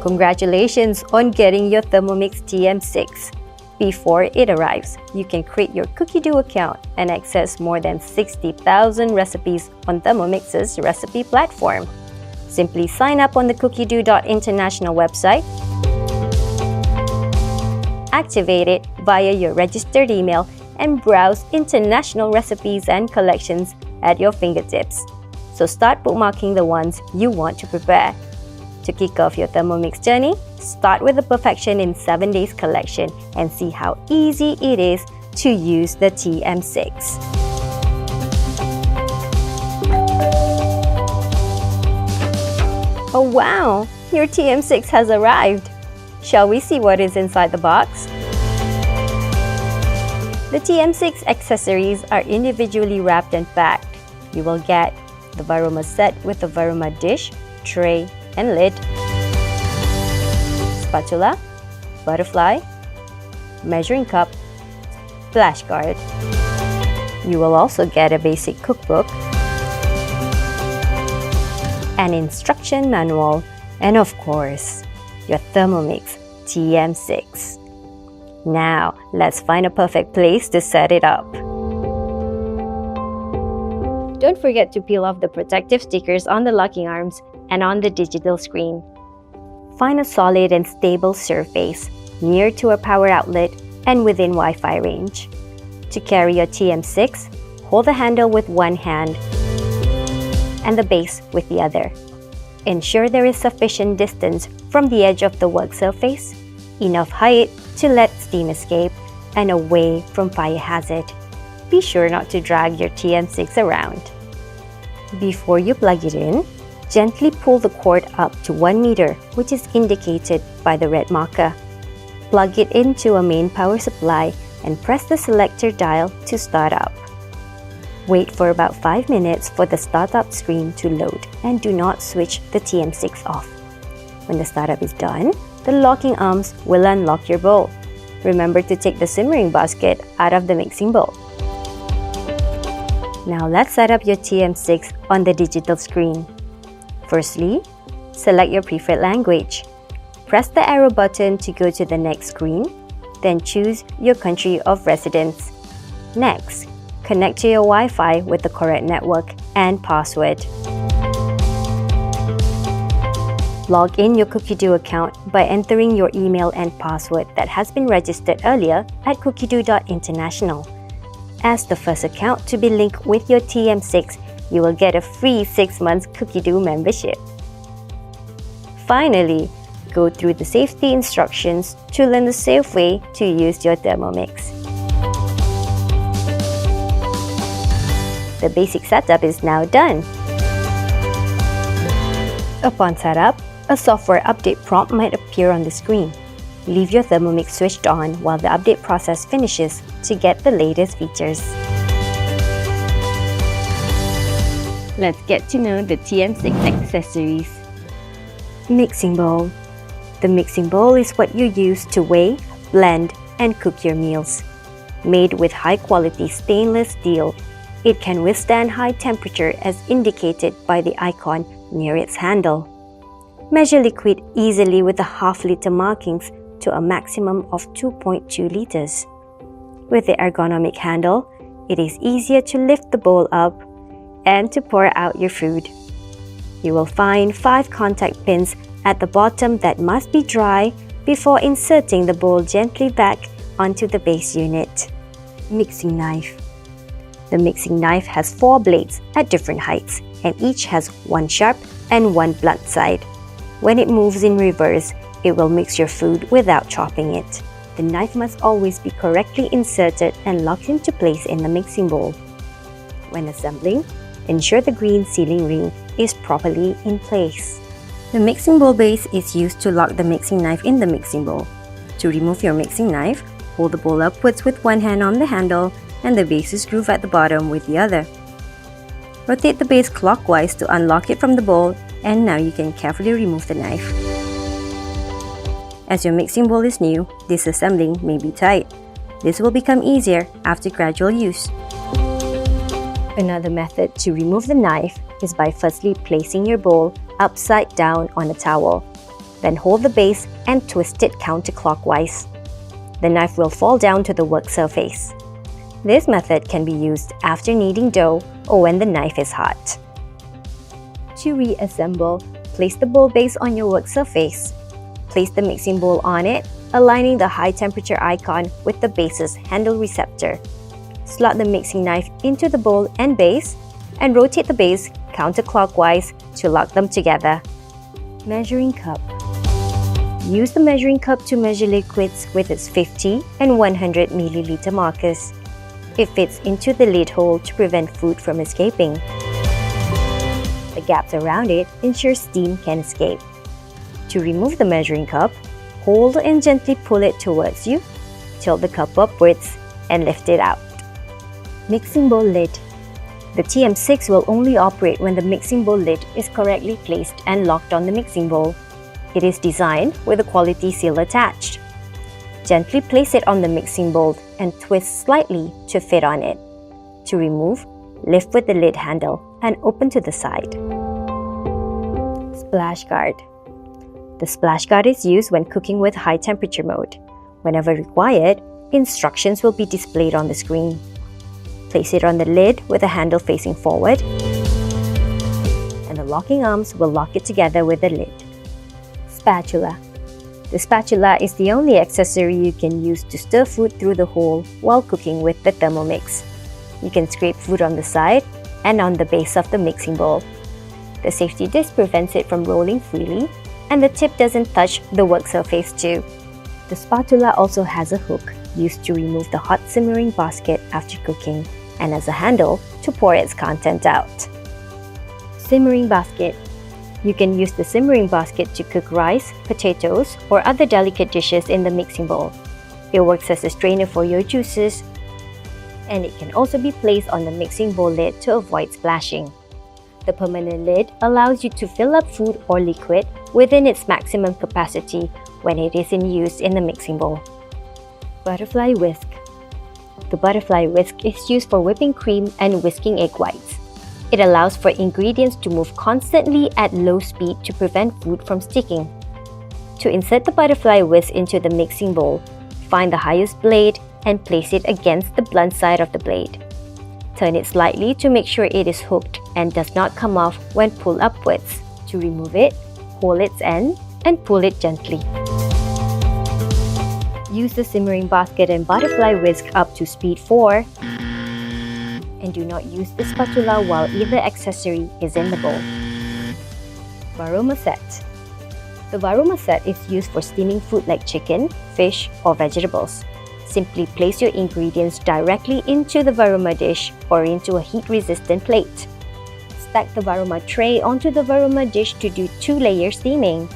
Congratulations on getting your Thermomix TM6. Before it arrives, you can create your Cookidoo account and access more than 60,000 recipes on Thermomix's recipe platform. Simply sign up on the Cookidoo.international website, activate it via your registered email, and browse international recipes and collections at your fingertips. So start bookmarking the ones you want to prepare. To kick off your Thermomix journey, start with the Perfection in 7 Days collection and see how easy it is to use the TM6. Oh wow! Your TM6 has arrived! Shall we see what is inside the box? The TM6 accessories are individually wrapped and packed. You will get the Varoma set with the Varoma dish, tray, and lid, spatula, butterfly, measuring cup, flash guard. You will also get a basic cookbook, an instruction manual, and of course, your Thermomix TM6. Now, let's find a perfect place to set it up. Don't forget to peel off the protective stickers on the locking arms and on the digital screen. Find a solid and stable surface near to a power outlet and within Wi-Fi range. To carry your TM6, hold the handle with one hand and the base with the other. Ensure there is sufficient distance from the edge of the work surface, enough height to let steam escape, and away from fire hazard. Be sure not to drag your TM6 around. Before you plug it in, gently pull the cord up to 1 meter, which is indicated by the red marker. Plug it into a main power supply and press the selector dial to start up. Wait for about 5 minutes for the startup screen to load and do not switch the TM6 off. When the startup is done, the locking arms will unlock your bowl. Remember to take the simmering basket out of the mixing bowl. Now let's set up your TM6 on the digital screen. Firstly, select your preferred language. Press the arrow button to go to the next screen, then choose your country of residence. Next, connect to your Wi-Fi with the correct network and password. Log in your Cookidoo account by entering your email and password that has been registered earlier at Cookidoo.international. As the first account to be linked with your TM6, you will get a free 6 months Cookidoo membership. Finally, go through the safety instructions to learn the safe way to use your Thermomix. The basic setup is now done. Upon setup, a software update prompt might appear on the screen. Leave your Thermomix switched on while the update process finishes to get the latest features. Let's get to know the TM6 accessories. Mixing bowl. The mixing bowl is what you use to weigh, blend, and cook your meals. Made with high-quality stainless steel, it can withstand high temperature as indicated by the icon near its handle. Measure liquid easily with the half-liter markings to a maximum of 2.2 liters. With the ergonomic handle, it is easier to lift the bowl up and to pour out your food. You will find 5 contact pins at the bottom that must be dry before inserting the bowl gently back onto the base unit. Mixing knife. The mixing knife has 4 blades at different heights and each has 1 sharp and 1 blunt side. When it moves in reverse, it will mix your food without chopping it. The knife must always be correctly inserted and locked into place in the mixing bowl. When assembling, ensure the green sealing ring is properly in place. The mixing bowl base is used to lock the mixing knife in the mixing bowl. To remove your mixing knife, hold the bowl upwards with one hand on the handle and the base is grooved at the bottom with the other. Rotate the base clockwise to unlock it from the bowl, and now you can carefully remove the knife. As your mixing bowl is new, disassembling may be tight. This will become easier after gradual use. Another method to remove the knife is by firstly placing your bowl upside down on a towel. Then hold the base and twist it counterclockwise. The knife will fall down to the work surface. This method can be used after kneading dough or when the knife is hot. To reassemble, place the bowl base on your work surface. Place the mixing bowl on it, aligning the high temperature icon with the base's handle receptor. Slot the mixing knife into the bowl and base, and rotate the base counterclockwise to lock them together. Measuring cup. Use the measuring cup to measure liquids with its 50 and 100 milliliter markers. It fits into the lid hole to prevent food from escaping. The gaps around it ensure steam can escape. To remove the measuring cup, hold and gently pull it towards you, tilt the cup upwards, and lift it out. Mixing bowl lid. The TM6 will only operate when the mixing bowl lid is correctly placed and locked on the mixing bowl. It is designed with a quality seal attached. Gently place it on the mixing bowl and twist slightly to fit on it. To remove, lift with the lid handle and open to the side. Splash guard. The splash guard is used when cooking with high temperature mode. Whenever required, instructions will be displayed on the screen. Place it on the lid with the handle facing forward, and the locking arms will lock it together with the lid. Spatula. The spatula is the only accessory you can use to stir food through the hole while cooking with the Thermomix. You can scrape food on the side and on the base of the mixing bowl. The safety disc prevents it from rolling freely, and the tip doesn't touch the work surface too. The spatula also has a hook used to remove the hot simmering basket after cooking, and as a handle to pour its content out. Simmering basket. You can use the simmering basket to cook rice, potatoes, or other delicate dishes in the mixing bowl. It works as a strainer for your juices, and it can also be placed on the mixing bowl lid to avoid splashing. The permanent lid allows you to fill up food or liquid within its maximum capacity when it is in use in the mixing bowl. Butterfly whisk. The butterfly whisk is used for whipping cream and whisking egg whites. It allows for ingredients to move constantly at low speed to prevent food from sticking. To insert the butterfly whisk into the mixing bowl, find the highest blade and place it against the blunt side of the blade. Turn it slightly to make sure it is hooked and does not come off when pulled upwards. To remove it, hold its end and pull it gently. Use the simmering basket and butterfly whisk up to speed 4, and do not use the spatula while either accessory is in the bowl. Varoma set. The Varoma set is used for steaming food like chicken, fish, or vegetables. Simply place your ingredients directly into the Varoma dish or into a heat-resistant plate. Stack the Varoma tray onto the Varoma dish to do 2-layer steaming.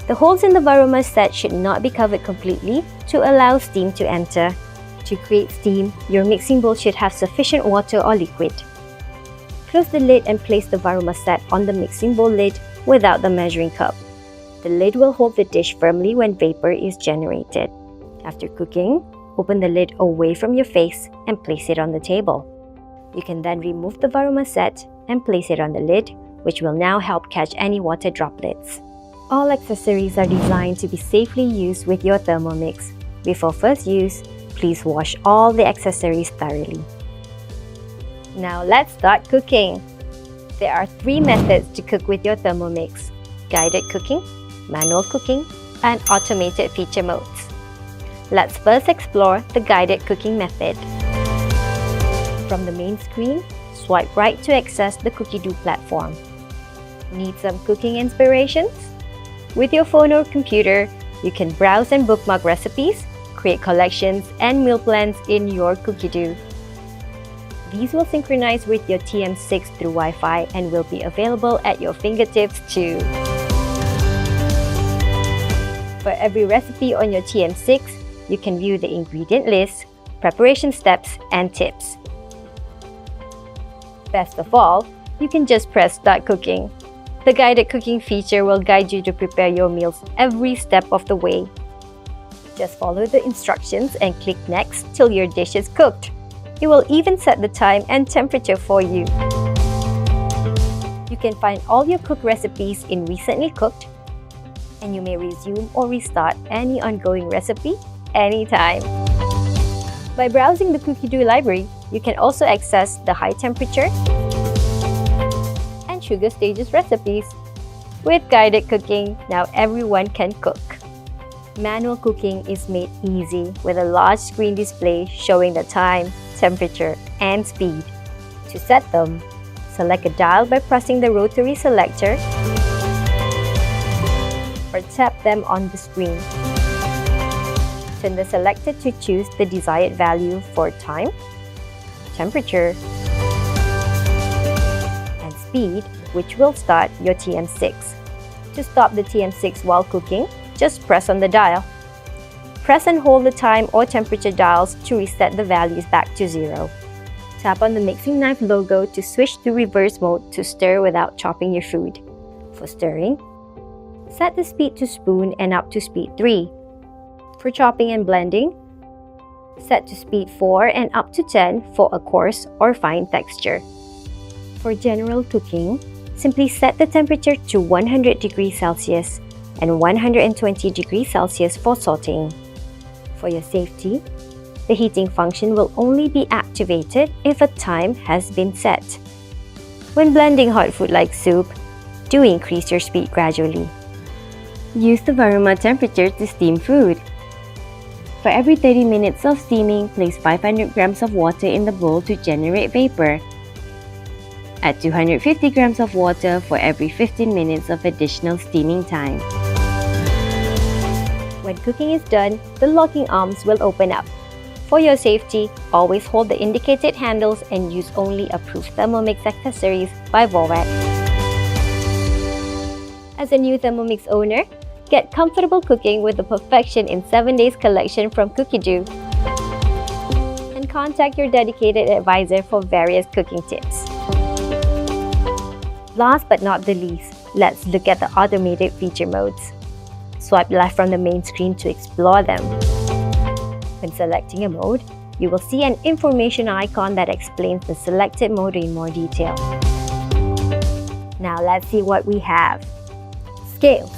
The holes in the Varoma set should not be covered completely to allow steam to enter. To create steam, your mixing bowl should have sufficient water or liquid. Close the lid and place the Varoma set on the mixing bowl lid without the measuring cup. The lid will hold the dish firmly when vapor is generated. After cooking, open the lid away from your face and place it on the table. You can then remove the Varoma set and place it on the lid, which will now help catch any water droplets. All accessories are designed to be safely used with your Thermomix. Before first use, please wash all the accessories thoroughly. Now let's start cooking. There are 3 methods to cook with your Thermomix: guided cooking, manual cooking, and automated feature modes. Let's first explore the guided cooking method. From the main screen, swipe right to access the Cookidoo platform. Need some cooking inspirations? With your phone or computer, you can browse and bookmark recipes, create collections, and meal plans in your Cookidoo. These will synchronize with your TM6 through Wi-Fi and will be available at your fingertips too. For every recipe on your TM6, you can view the ingredient list, preparation steps, and tips. Best of all, you can just press Start Cooking. The guided cooking feature will guide you to prepare your meals every step of the way. Just follow the instructions and click Next till your dish is cooked. It will even set the time and temperature for you. You can find all your cooked recipes in Recently Cooked, and you may resume or restart any ongoing recipe anytime. By browsing the Cookidoo library, you can also access the high temperature and sugar stages recipes. With guided cooking, now everyone can cook. Manual cooking is made easy with a large screen display showing the time, temperature, and speed. To set them, select a dial by pressing the rotary selector or tap them on the screen. Turn the selector to choose the desired value for time, temperature, and speed, which will start your TM6. To stop the TM6 while cooking, just press on the dial. Press and hold the time or temperature dials to reset the values back to 0. Tap on the mixing knife logo to switch to reverse mode to stir without chopping your food. For stirring, set the speed to spoon and up to speed 3. For chopping and blending, set to speed 4 and up to 10 for a coarse or fine texture. For general cooking, simply set the temperature to 100 degrees Celsius and 120 degrees Celsius for sauteing. For your safety, the heating function will only be activated if a time has been set. When blending hot food like soup, do increase your speed gradually. Use the varuma temperature to steam food. For every 30 minutes of steaming, place 500 grams of water in the bowl to generate vapor. Add 250 grams of water for every 15 minutes of additional steaming time. When cooking is done, the locking arms will open up. For your safety, always hold the indicated handles and use only approved Thermomix accessories by Volvac. As a new Thermomix owner, get comfortable cooking with the Perfection in 7 Days collection from Cookidoo. And contact your dedicated advisor for various cooking tips. Last but not the least, let's look at the automated feature modes. Swipe left from the main screen to explore them. When selecting a mode, you will see an information icon that explains the selected mode in more detail. Now let's see what we have. Scales.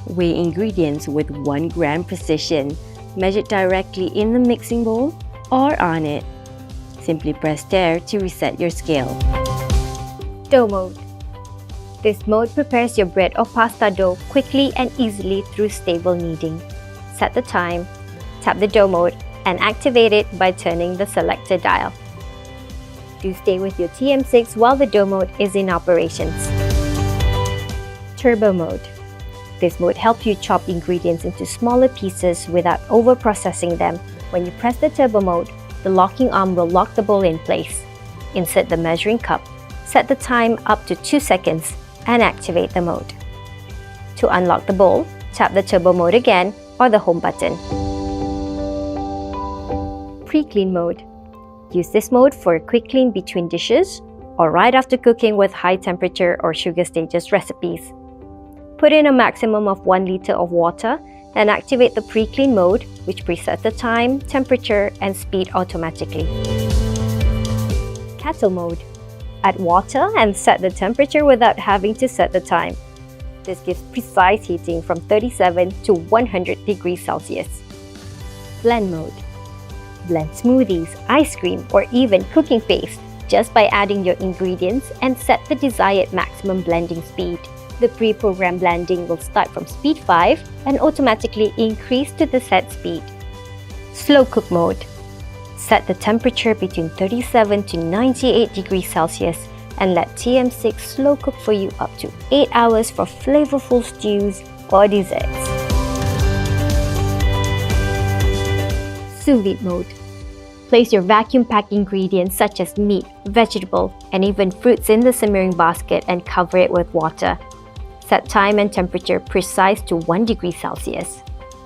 Weigh ingredients with 1 gram precision, measured directly in the mixing bowl or on it. Simply press stir to reset your scale. Dough mode. This mode prepares your bread or pasta dough quickly and easily through stable kneading. Set the time, tap the dough mode, and activate it by turning the selector dial. Do stay with your TM6 while the dough mode is in operations. Turbo mode. This mode helps you chop ingredients into smaller pieces without over-processing them. When you press the turbo mode, the locking arm will lock the bowl in place. Insert the measuring cup, set the time up to 2 seconds, and activate the mode. To unlock the bowl, tap the turbo mode again or the home button. Pre-clean mode. Use this mode for a quick clean between dishes or right after cooking with high temperature or sugar stages recipes. Put in a maximum of 1 liter of water and activate the pre-clean mode, which presets the time, temperature, and speed automatically. Kettle mode. Add water and set the temperature without having to set the time. This gives precise heating from 37 to 100 degrees Celsius. Blend mode. Blend smoothies, ice cream, or even cooking paste just by adding your ingredients and set the desired maximum blending speed. The pre-programmed blending will start from speed 5 and automatically increase to the set speed. Slow cook mode. Set the temperature between 37 to 98 degrees Celsius and let TM6 slow cook for you up to 8 hours for flavorful stews or desserts. Sous vide mode. Place your vacuum-packed ingredients such as meat, vegetable, and even fruits in the simmering basket and cover it with water. Set time and temperature precise to 1 degree Celsius.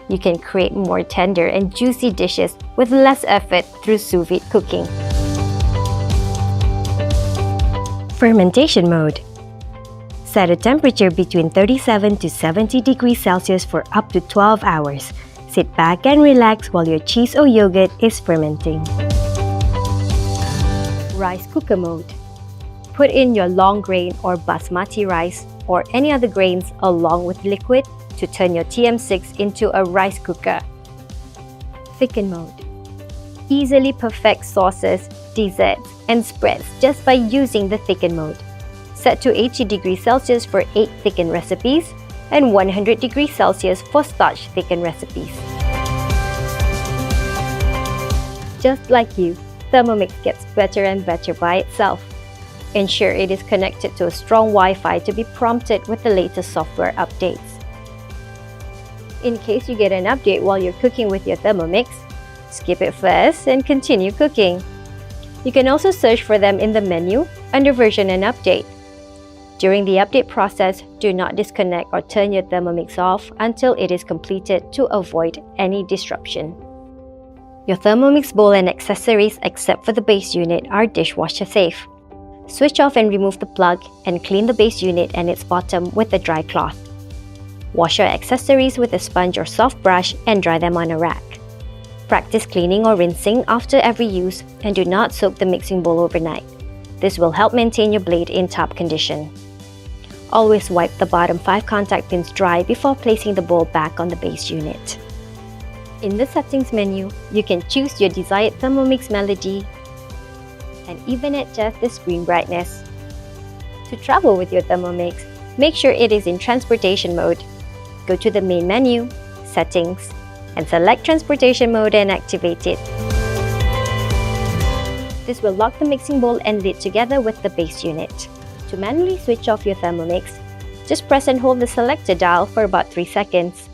You can create more tender and juicy dishes with less effort through sous vide cooking. Fermentation mode. Set a temperature between 37 to 70 degrees Celsius for up to 12 hours. Sit back and relax while your cheese or yogurt is fermenting. Rice cooker mode. put in your long grain or basmati rice or any other grains along with liquid to turn your TM6 into a rice cooker. Thicken mode. Easily perfect sauces, desserts, and spreads just by using the thicken mode. Set to 80 degrees Celsius for 8 thicken recipes and 100 degrees Celsius for starch thicken recipes. Just like you, Thermomix gets better and better by itself. Ensure it is connected to a strong Wi-Fi to be prompted with the latest software updates. In case you get an update while you're cooking with your Thermomix, skip it first and continue cooking. You can also search for them in the menu under version and update. During the update process, do not disconnect or turn your Thermomix off until it is completed to avoid any disruption. Your Thermomix bowl and accessories except for the base unit are dishwasher safe. Switch off and remove the plug and clean the base unit and its bottom with a dry cloth. Wash your accessories with a sponge or soft brush and dry them on a rack. Practice cleaning or rinsing after every use and do not soak the mixing bowl overnight. This will help maintain your blade in top condition. Always wipe the bottom 5 contact pins dry before placing the bowl back on the base unit. In the settings menu, you can choose your desired Thermomix melody and even adjust the screen brightness. To travel with your Thermomix, make sure it is in transportation mode. Go to the main menu, settings, and select transportation mode and activate it. This will lock the mixing bowl and lid together with the base unit. To manually switch off your Thermomix, just press and hold the selector dial for about 3 seconds.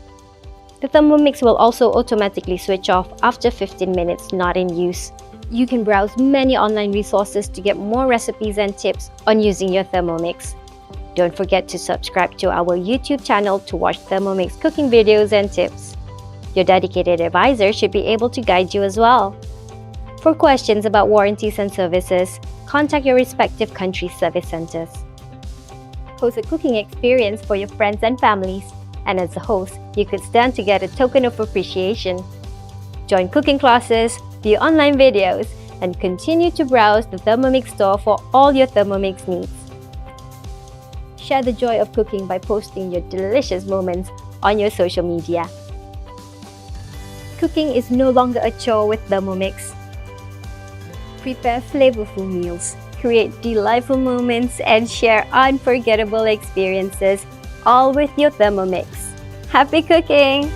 The Thermomix will also automatically switch off after 15 minutes not in use. You can browse many online resources to get more recipes and tips on using your Thermomix. Don't forget to subscribe to our YouTube channel to watch Thermomix cooking videos and tips. Your dedicated advisor should be able to guide you as well. For questions about warranties and services, contact your respective country's service centers. Host a cooking experience for your friends and families, and as a host, you could stand to get a token of appreciation. Join cooking classes, view online videos, and continue to browse the Thermomix store for all your Thermomix needs. Share the joy of cooking by posting your delicious moments on your social media. Cooking is no longer a chore with Thermomix. Prepare flavorful meals, create delightful moments, and share unforgettable experiences, all with your Thermomix. Happy cooking!